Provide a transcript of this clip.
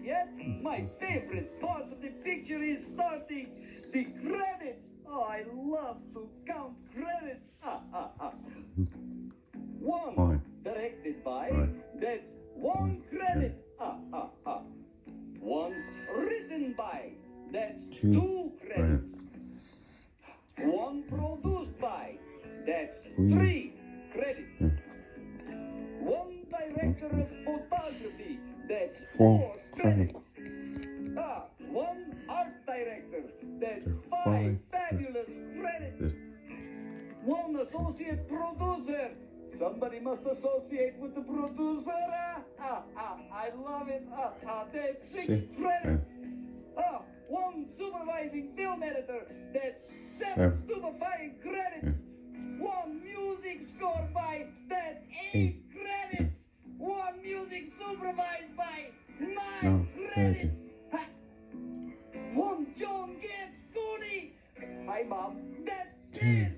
yet. My favorite part of the picture is starting the credits. Oh, I love to count credits. One, directed by, that's one credit. One, written by, that's two credits. One, produced by, that's three credits. One, director of photography, that's four credits. One, art director, that's five fabulous credits. One, associate producer. Somebody must associate with the producer. I love it. That's six credits. One supervising film editor. That's seven stupefying credits. One music score by. That's eight credits. One music supervised by. Nine credits. One John Gets Goody. Hi, Mom. That's 10